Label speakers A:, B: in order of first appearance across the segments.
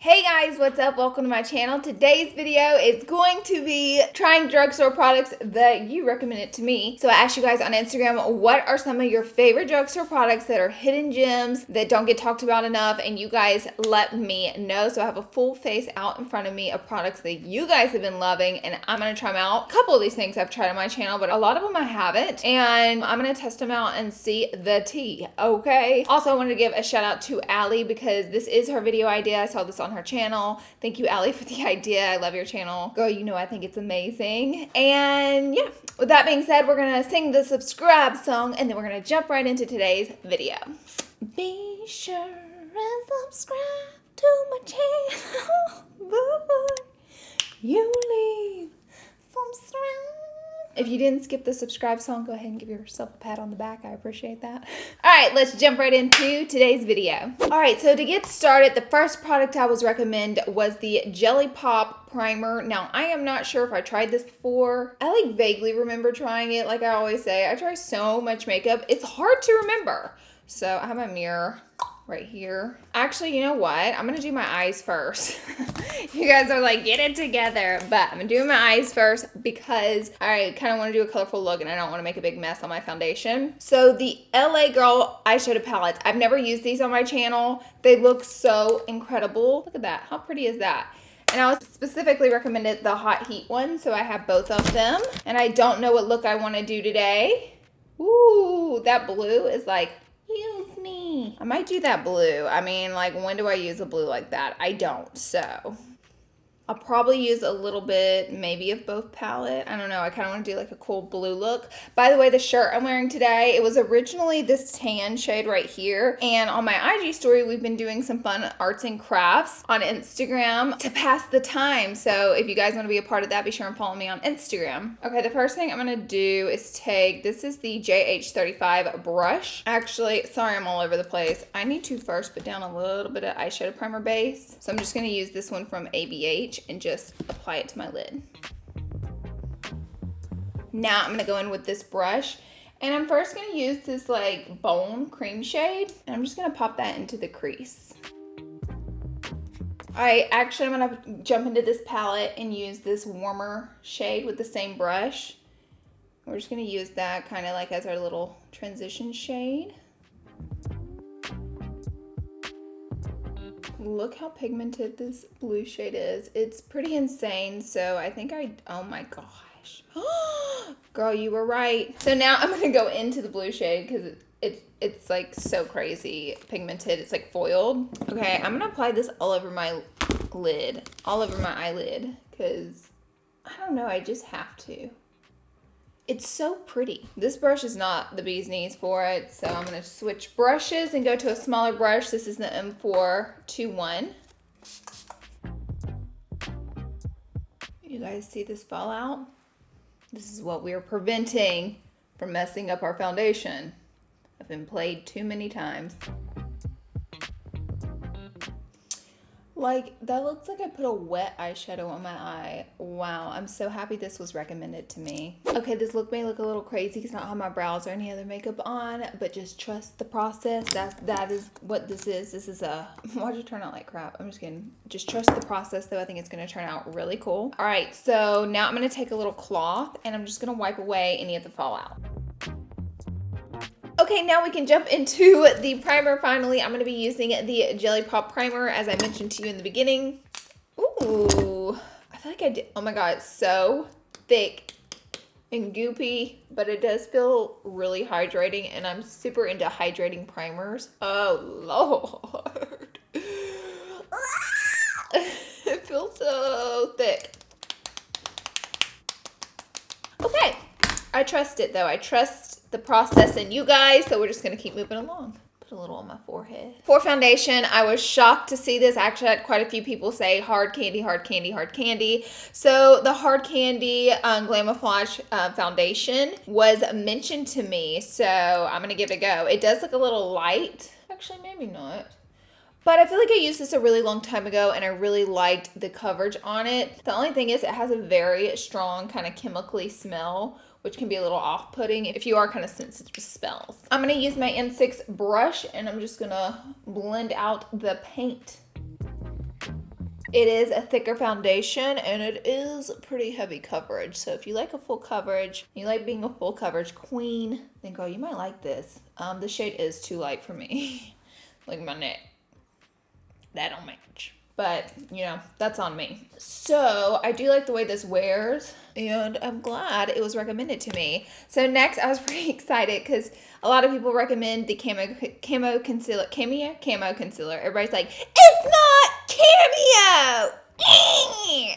A: Hey guys, what's up? Welcome to my channel. Today's video is going to be trying drugstore products that you recommended to me. So I asked you guys on Instagram, what are some of your favorite drugstore products that are hidden gems that don't get talked about enough? And you guys let me know. So I have a full face out in front of me of products that you guys have been loving, and I'm going to try them out. A couple of these things I've tried on my channel, but a lot of them I haven't. And I'm going to test them out and see the tea, okay? Also, I wanted to give a shout out to Allie because this is her video idea. I saw this on her channel. Thank you, Allie, for the idea. I love your channel. Girl, you know I think it's amazing. And yeah, with that being said, we're gonna sing the subscribe song and then we're gonna jump right into today's video. Be sure and subscribe to my channel before you leave. Subscribe. If you didn't skip the subscribe song, go ahead and give yourself a pat on the back. I appreciate that. All right, let's jump right into today's video. All right, so to get started, the first product I was recommend was the Jelly Pop Primer. Now, I am not sure if I tried this before. I like vaguely remember trying it. Like I always say, I try so much makeup. It's hard to remember. So I have my mirror right here. Actually, you know what? I'm gonna do my eyes first. You guys are like, get it together. But I'm gonna do my eyes first because I kind of want to do a colorful look and I don't want to make a big mess on my foundation. So the LA Girl eyeshadow palettes. I've never used these on my channel. They look so incredible. Look at that. How pretty is that? And I was specifically recommended the Hot Heat one, so I have both of them. And I don't know what look I want to do today. Ooh, that blue is like, use me. I might do that blue. I mean, like, when do I use a blue like that? I don't, so I'll probably use a little bit, maybe of both palette. I don't know. I kind of want to do like a cool blue look. By the way, the shirt I'm wearing today, it was originally this tan shade right here. And on my IG story, we've been doing some fun arts and crafts on Instagram to pass the time. So if you guys want to be a part of that, be sure and follow me on Instagram. Okay, the first thing I'm going to do is take, this is the JH35 brush. Actually, sorry, I'm all over the place. I need to first put down a little bit of eyeshadow primer base. So I'm just going to use this one from ABH and just apply it to my lid. Now I'm gonna go in with this brush and I'm first gonna use this like bone cream shade and I'm just gonna pop that into the crease. Alright, actually I'm gonna jump into this palette and use this warmer shade with the same brush. We're just gonna use that kind of like as our little transition shade. Look how pigmented this blue shade is. It's pretty insane. So I think oh my gosh. Girl, you were right. So now I'm gonna go into the blue shade because it's like so crazy pigmented. It's like foiled. Okay, I'm gonna apply this all over my lid, all over my eyelid, because I don't know, I just have to. It's so pretty. This brush is not the bee's knees for it, so I'm gonna switch brushes and go to a smaller brush. This is the M421. You guys see this fallout? This is what we are preventing from messing up our foundation. I've been played too many times. Like, that looks like I put a wet eyeshadow on my eye. Wow, I'm so happy this was recommended to me. Okay, this look may look a little crazy because I don't have my brows or any other makeup on, but just trust the process. That is what this is. This is why'd it turn out like crap? I'm just kidding. Just trust the process though. I think it's gonna turn out really cool. All right, so now I'm gonna take a little cloth and I'm just gonna wipe away any of the fallout. Okay, now we can jump into the primer finally. I'm going to be using the Jelly Pop Primer as I mentioned to you in the beginning. Ooh, I feel like I did. Oh my god, it's so thick and goopy, but it does feel really hydrating and I'm super into hydrating primers. Oh Lord. It feels so thick. Okay, I trust it though. I trust the process and you guys, so we're just gonna keep moving along. Put a little on my forehead. For foundation, I was shocked to see this. I actually had quite a few people say hard candy, hard candy, hard candy. So the hard candy Glamouflage foundation was mentioned to me, so I'm gonna give it a go. It does look a little light. Actually, maybe not. But I feel like I used this a really long time ago and I really liked the coverage on it. The only thing is it has a very strong kind of chemically smell, which can be a little off-putting if you are kind of sensitive to smells. I'm gonna use my M6 brush and I'm just gonna blend out the paint. It is a thicker foundation and it is pretty heavy coverage. So if you like a full coverage, you like being a full coverage queen, then girl, you might like this. The shade is too light for me. Look at my neck. That don't match. But, you know, that's on me. So, I do like the way this wears, and I'm glad it was recommended to me. So, next, I was pretty excited because a lot of people recommend the camo concealer. Camo concealer. Everybody's like, it's not cameo!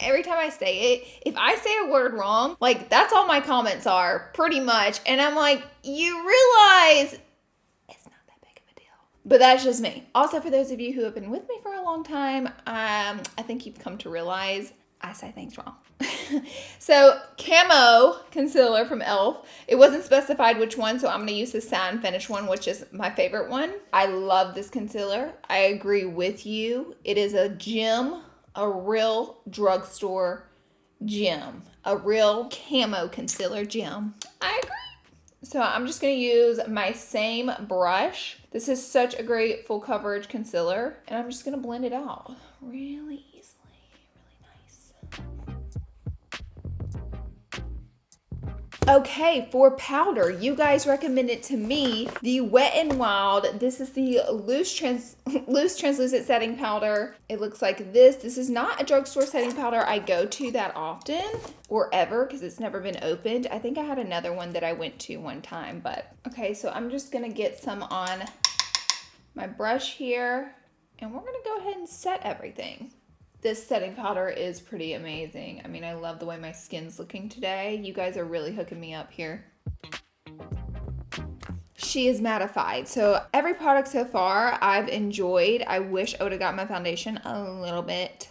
A: Every time I say it, if I say a word wrong, like, that's all my comments are, pretty much. And I'm like, you realize but that's just me. Also, for those of you who have been with me for a long time, I think you've come to realize I say things wrong. So, Camo Concealer from e.l.f. It wasn't specified which one, so I'm going to use the Satin Finish one, which is my favorite one. I love this concealer. I agree with you. It is a gem, a real drugstore gem, a real camo concealer gem. I agree. So I'm just going to use my same brush. This is such a great full coverage concealer. And I'm just going to blend it out really easily. Really nice. Okay, for powder, you guys recommended to me the Wet n Wild. This is the loose translucent setting powder. It looks like this. This is not a drugstore setting powder I go to that often or ever because it's never been opened. I think I had another one that I went to one time, but okay, so I'm just gonna get some on my brush here and we're gonna go ahead and set everything. This setting powder is pretty amazing. I mean, I love the way my skin's looking today. You guys are really hooking me up here. She is mattified. So every product so far I've enjoyed. I wish I would have got my foundation a little bit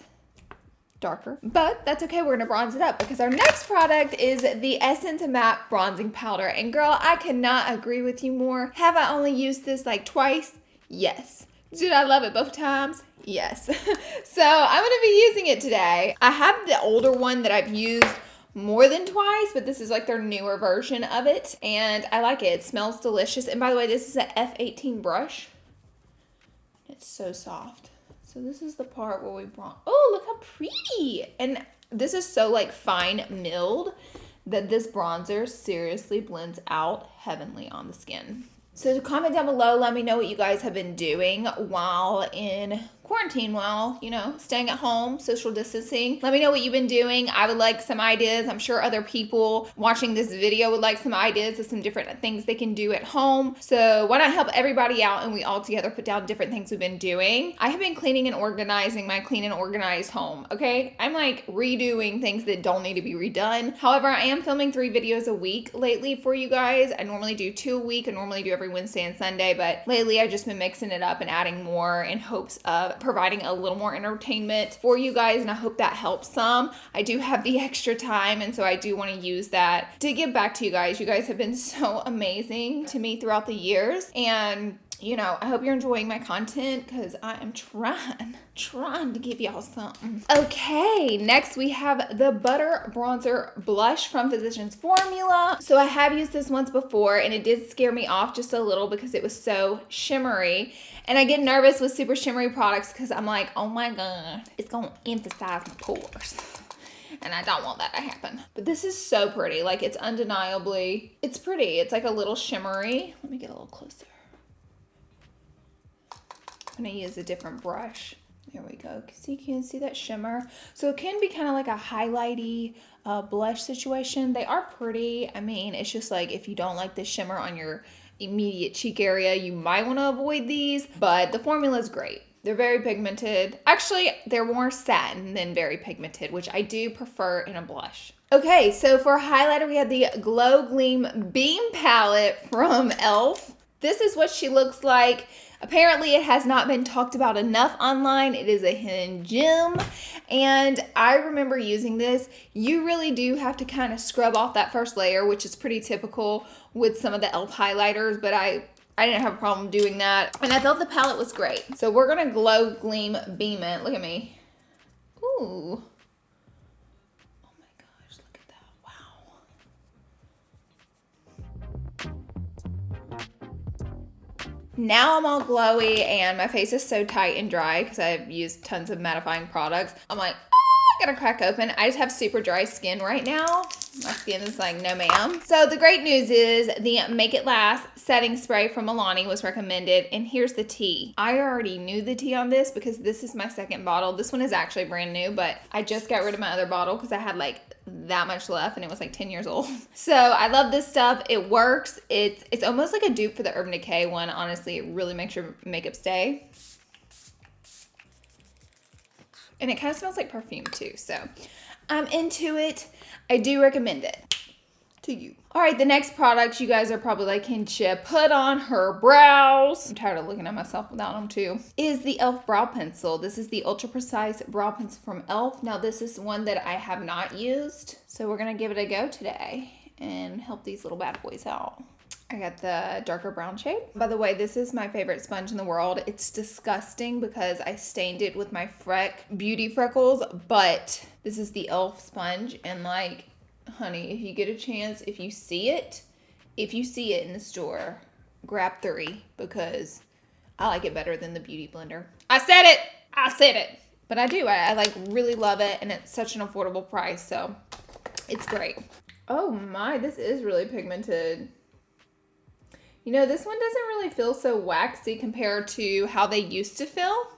A: darker, but that's okay. We're gonna bronze it up because our next product is the Essence Matte Bronzing Powder. And girl, I cannot agree with you more. Have I only used this like twice? Yes. Did I love it both times? Yes. So I'm gonna be using it today. I have the older one that I've used more than twice, but this is like their newer version of it. And I like it. It smells delicious. And by the way, this is an F18 brush. It's so soft. So this is the part where we bronze. Oh, look how pretty. And this is so like fine milled that this bronzer seriously blends out heavenly on the skin. So comment down below, let me know what you guys have been doing while in quarantine, while, you know, staying at home, social distancing. Let me know what you've been doing. I would like some ideas. I'm sure other people watching this video would like some ideas of some different things they can do at home. So why not help everybody out and we all together put down different things we've been doing. I have been cleaning and organizing my clean and organized home, okay? I'm like redoing things that don't need to be redone. However, I am filming 3 videos a week lately for you guys. I normally do 2 a week. I normally do every Wednesday and Sunday, but lately I've just been mixing it up and adding more in hopes of providing a little more entertainment for you guys, and I hope that helps some. I do have the extra time, and so I do want to use that to give back to you guys. You guys have been so amazing to me throughout the years, and you know, I hope you're enjoying my content because I am trying to give y'all something. Okay, next we have the Butter Bronzer Blush from Physicians Formula. So I have used this once before and it did scare me off just a little because it was so shimmery. And I get nervous with super shimmery products because I'm like, oh my God, it's gonna emphasize my pores. And I don't want that to happen. But this is so pretty. Like, it's undeniably, it's pretty. It's like a little shimmery. Let me get a little closer. I'm gonna use a different brush. There we go. So you can see that shimmer. So it can be kind of like a highlighty blush situation. They are pretty. I mean, it's just like if you don't like the shimmer on your immediate cheek area, you might want to avoid these, but the formula is great. They're very pigmented. Actually, they're more satin than very pigmented, which I do prefer in a blush. Okay, so for highlighter, we have the Glow Gleam Beam Palette from e.l.f. This is what she looks like. Apparently, it has not been talked about enough online. It is a hidden gem, and I remember using this. You really do have to kind of scrub off that first layer, which is pretty typical with some of the e.l.f. highlighters, but I didn't have a problem doing that, and I thought the palette was great. So we're gonna Glow Gleam Beam it. Look at me. Ooh. Oh my gosh, look at that. Wow. Now I'm all glowy and my face is so tight and dry because I've used tons of mattifying products. I'm like, I gotta crack open. I just have super dry skin right now. My skin is like, no ma'am. So the great news is the Make It Last setting spray from Milani was recommended, and here's the tea. I already knew the tea on this because this is my second bottle. This one is actually brand new, but I just got rid of my other bottle because I had like that much left and it was like 10 years old. So I love this stuff. It works. It's almost like a dupe for the Urban Decay one. Honestly, it really makes your makeup stay. And it kind of smells like perfume too. So I'm into it. I do recommend it to you. All right, the next product, you guys are probably like, can she put on her brows? I'm tired of looking at myself without them too. Is the e.l.f. brow pencil. This is the Ultra Precise brow pencil from e.l.f. Now this is one that I have not used. So we're gonna give it a go today and help these little bad boys out. I got the darker brown shade. By the way, this is my favorite sponge in the world. It's disgusting because I stained it with my beauty freckles, but this is the e.l.f. sponge, and like, honey, if you get a chance, if you see it in the store, grab 3 because I like it better than the Beauty Blender. I said it, but I do. I like really love it, and it's such an affordable price, so it's great. Oh my, this is really pigmented. You know, this one doesn't really feel so waxy compared to how they used to feel.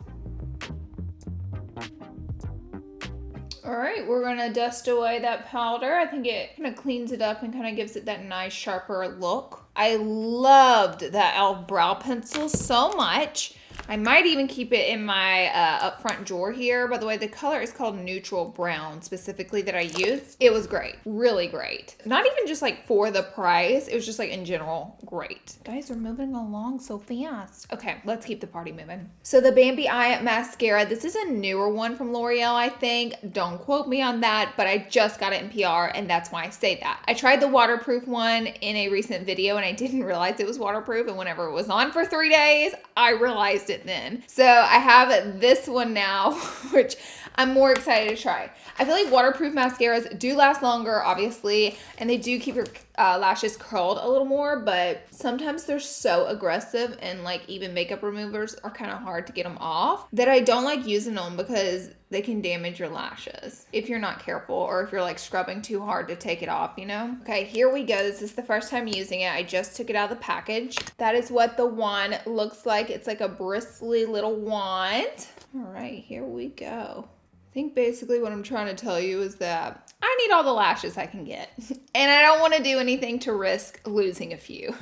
A: All right, we're gonna dust away that powder. I think it kind of cleans it up and kind of gives it that nice sharper look. I loved that e.l.f. brow pencil so much. I might even keep it in my up front drawer here. By the way, the color is called Neutral Brown, specifically, that I used. It was great, really great. Not even just like for the price, it was just like in general, great. Guys, we're moving along so fast. Okay, let's keep the party moving. So the Bambi Eye Mascara, this is a newer one from L'Oreal, I think. Don't quote me on that, but I just got it in PR, and that's why I say that. I tried the waterproof one in a recent video, and I didn't realize it was waterproof, and whenever it was on for 3 days, I realized it then. So I have this one now, which I'm more excited to try. I feel like waterproof mascaras do last longer, obviously, and they do keep your lashes curled a little more, but sometimes they're so aggressive, and like even makeup removers are kind of hard to get them off, that I don't like using them because they can damage your lashes if you're not careful, or if you're like scrubbing too hard to take it off, you know? Okay, here we go. This is the first time using it. I just took it out of the package. That is what the wand looks like. It's like a bristly little wand. All right, here we go. I think basically what I'm trying to tell you is that I need all the lashes I can get, and I don't want to do anything to risk losing a few.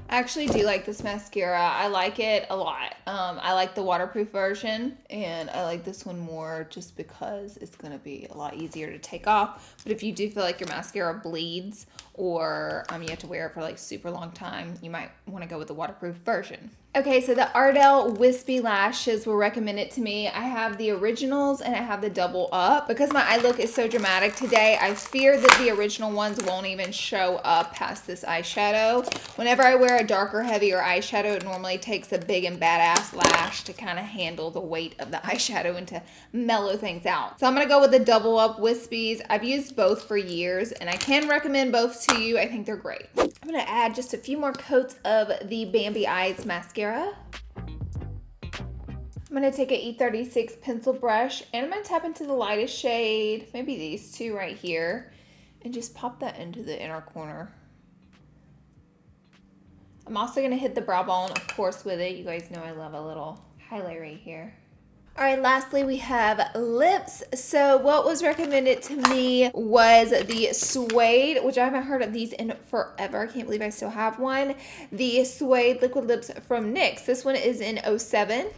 A: I actually do like this mascara. I like it a lot. I like the waterproof version, and I like this one more just because it's going to be a lot easier to take off. But if you do feel like your mascara bleeds, or you have to wear it for like super long time, you might want to go with the waterproof version. Okay, so the Ardell Wispy Lashes were recommended to me. I have the originals and I have the double up. Because my eye look is so dramatic today, I fear that the original ones won't even show up past this eyeshadow. Whenever I wear a darker, heavier eyeshadow, it normally takes a big and badass lash to kind of handle the weight of the eyeshadow and to mellow things out. So I'm going to go with the double up Wispies. I've used both for years, and I can recommend both to you. I think they're great. I'm going to add just a few more coats of the Bambi Eyes mascara. I'm going to take an E36 pencil brush, and I'm going to tap into the lightest shade, maybe these two right here, and just pop that into the inner corner. I'm also going to hit the brow bone, of course, with it. You guys know I love a little highlight right here. All right, lastly, we have lips. So what was recommended to me was the Suede, which I haven't heard of these in forever. I can't believe I still have one. The Suede Liquid Lips from NYX. This one is in 07.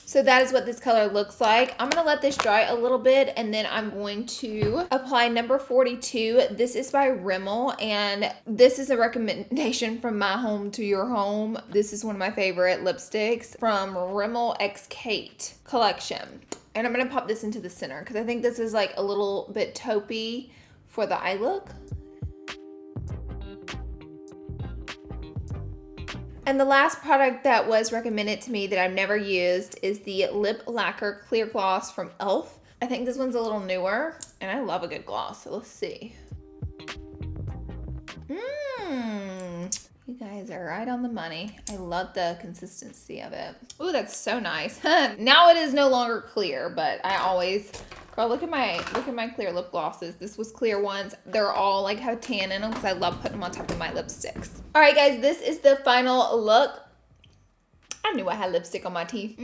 A: So that is what this color looks like. I'm gonna let this dry a little bit, and then I'm going to apply number 42. This is by Rimmel, and this is a recommendation from my home to your home. This is one of my favorite lipsticks from Rimmel X Kate collection. And I'm gonna pop this into the center because I think this is like a little bit taupey for the eye look. And the last product that was recommended to me that I've never used is the Lip Lacquer Clear Gloss from e.l.f. I think this one's a little newer. And I love a good gloss, so let's see. You guys are right on the money. I love the consistency of it. Ooh, that's so nice. Now it is no longer clear, but I always, girl, look at my clear lip glosses. This was clear ones. They're all like have tan in them because I love putting them on top of my lipsticks. All right, guys, this is the final look. I knew I had lipstick on my teeth.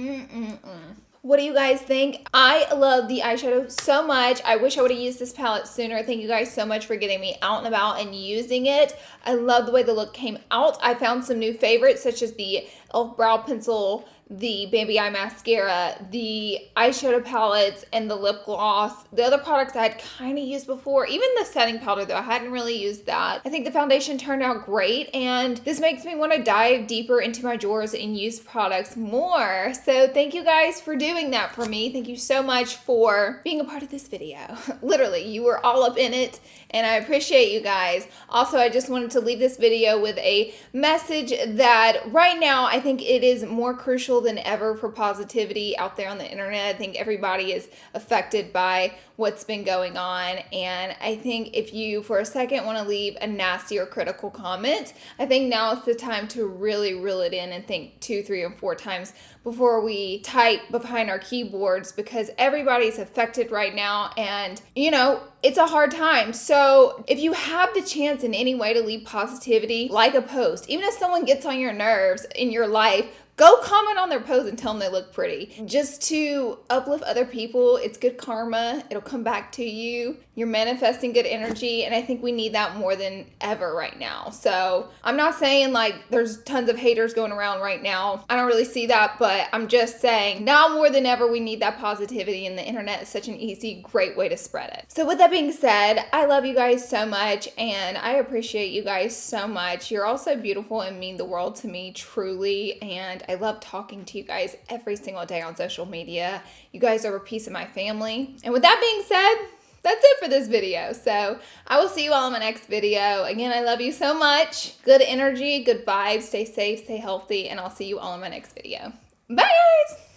A: What do you guys think? I love the eyeshadow so much. I wish I would have used this palette sooner. Thank you guys so much for getting me out and about and using it. I love the way the look came out. I found some new favorites such as the e.l.f. brow pencil, the baby eye mascara, the eyeshadow palettes, and the lip gloss. The other products I had kind of used before, even the setting powder though, I hadn't really used that. I think the foundation turned out great, and this makes me want to dive deeper into my drawers and use products more. So thank you guys for doing that for me. Thank you so much for being a part of this video. Literally, you were all up in it, and I appreciate you guys. Also, I just wanted to leave this video with a message that right now I think it is more crucial than ever for positivity out there on the internet. I think everybody is affected by what's been going on, and I think if you for a second want to leave a nasty or critical comment, I think now is the time to really reel it in and think 2, 3, and 4 times before we type behind our keyboards, because everybody's affected right now, and you know, it's a hard time. So if you have the chance in any way to leave positivity, like a post, even if someone gets on your nerves in your life, go comment on their post and tell them they look pretty. Just to uplift other people. It's good karma. It'll come back to you. You're manifesting good energy, and I think we need that more than ever right now. So I'm not saying like there's tons of haters going around right now. I don't really see that, but I'm just saying now more than ever we need that positivity, and the internet is such an easy, great way to spread it. So with that being said, I love you guys so much, and I appreciate you guys so much. You're all so beautiful and mean the world to me, truly, and I love talking to you guys every single day on social media. You guys are a piece of my family. And with that being said, that's it for this video. So I will see you all in my next video. Again, I love you so much. Good energy, good vibes, stay safe, stay healthy, and I'll see you all in my next video. Bye, guys!